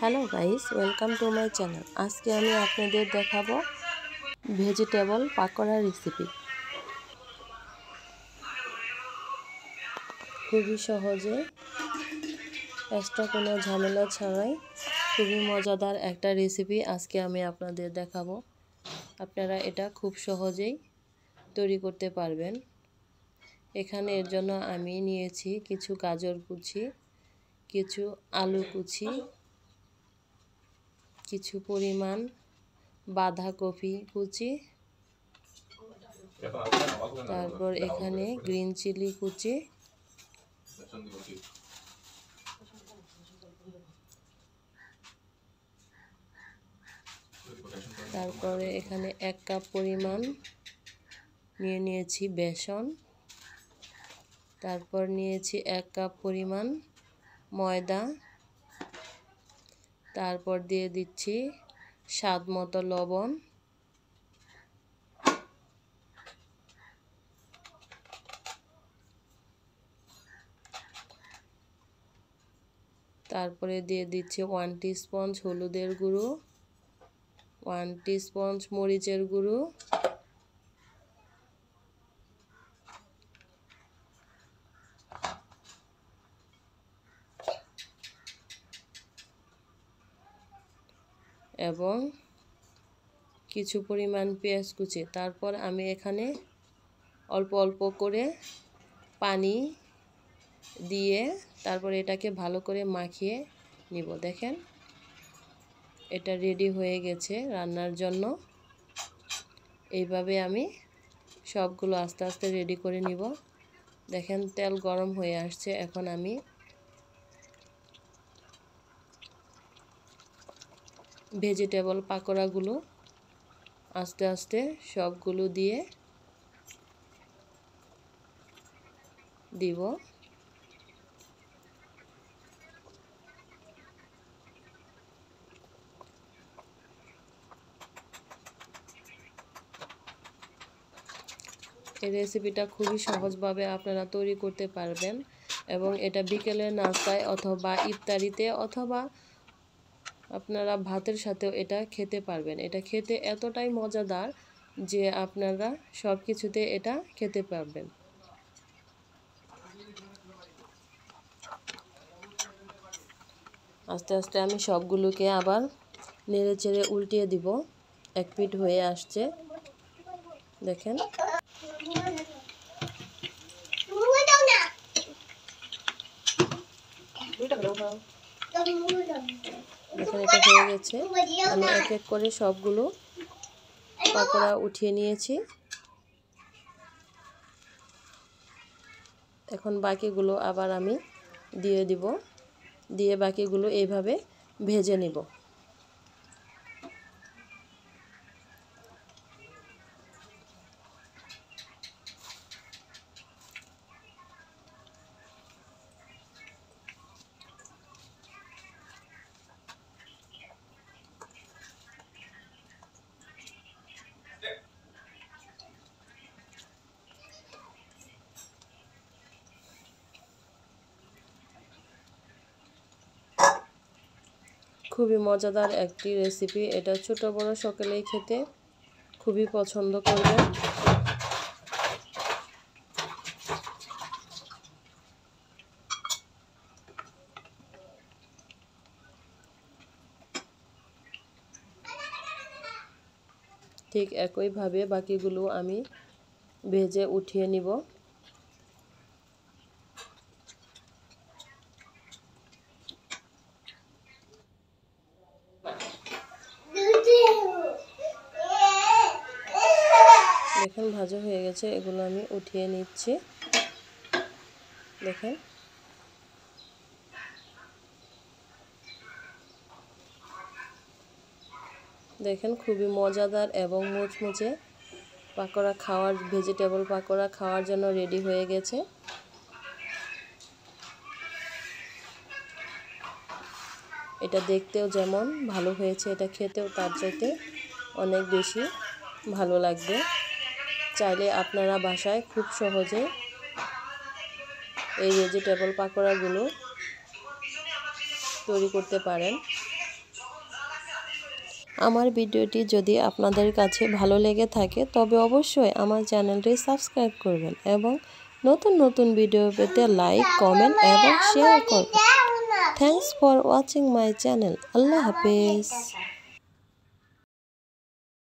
Hello guys, welcome to my channel. আজকে আমি আপনাদের দেখাবো ভেজিটেবল পাকোড়া রেসিপি। খুবই সহজে, এক্সট্রা কোনো ঝামেলা ছাড়াই খুবই মজাদার একটা রেসিপি আজকে আমি আপনাদের দেখাবো। আপনারা এটা খুব সহজেই তৈরি করতে পারবেন। এখানে এর জন্য আমি নিয়েছি কিছু গাজর কুচি, কিছু আলু কুচি, কিছু পরিমাণ বাঁধাকপি কুচি, তারপর এখানে গ্রিন চিলি কুচি, তারপরে এখানে 1 কাপ পরিমাণ নিয়ে নিয়েছি বেসন, তারপর নিয়েছি 1 কাপ পরিমাণ ময়দা, তারপর দিয়ে দিচ্ছি স্বাদ মতো লবণ, তারপরে দিয়ে দিচ্ছি 1 টিস্পুন হলুদের গুঁড়ো, 1 টিস্পুন মরিচের গুঁড়ো, এবং কিছু পরিমাণ পেঁয়াজ কুচি। তারপর আমি এখানে অল্প অল্প করে পানি দিয়ে তারপর এটাকে ভালো করে মাখিয়ে নিব। দেখেন, এটা রেডি হয়ে গেছে রান্নার জন্য। এইভাবে আমি সবগুলো আস্তে আস্তে রেডি করে নিব। দেখেন, তেল গরম হয়ে আসছে। এখন আমি ভেজিটেবল পাকোড়াগুলো আস্তে আস্তে সবগুলো দিয়ে দিব। এই রেসিপিটা খুবই সহজভাবে আপনারা তৈরি করতে পারবেন এবং এটা বিকেলের নাস্তায় অথবা ইফতারিতে অথবা আপনারা ভাতের সাথেও এটা খেতে পারবেন। এটা খেতে এতটাই মজাদার যে আপনারা সব কিছুতে এটা খেতে পারবেন। আস্তে আস্তে আমি সবগুলোকে আবার নেড়ে চেড়ে উল্টিয়ে দিব। এক পিঠ হয়ে আসছে, দেখেন। দেখেন, এটা হয়ে গেছে। আমি এক এক করে সবগুলো পাকোড়া উঠিয়ে নিয়েছি। এখন বাকিগুলো আবার আমি দিয়ে দিব, দিয়ে বাকিগুলো এইভাবে ভেজে নিব। খুবই মজাদার একটি রেসিপি। এটা ছোট বড় সকলেই খেতে খুবই পছন্দ করবেন। ঠিক একইভাবে বাকিগুলো আমি ভেজে উঠিয়ে নিব। দেখেন, ভাজা হয়ে গেছে। এগুলো আমি উঠিয়ে নিচ্ছি। দেখেন, দেখেন খুবই মজাদার এবং মুচমুচে পাকোড়া ভেজিটেবল পাকোড়া খাওয়ার জন্য রেডি হয়ে গেছে। এটা দেখতেও যেমন ভালো হয়েছে, এটা খেতেও তার চাইতে অনেক বেশি ভালো লাগবে। চাইলে আপনারা বাসায় খুব সহজে এই ভেজিটেবল পাকোড়াগুলো তৈরি করতে পারেন। আমার ভিডিওটি যদি আপনাদের কাছে ভালো লেগে থাকে তবে অবশ্যই আমার চ্যানেলটি সাবস্ক্রাইব করবেন এবং নতুন নতুন ভিডিও পেতে লাইক, কমেন্ট এবং শেয়ার করবেন। Thanks for watching my channel. আল্লাহ হাফেজ।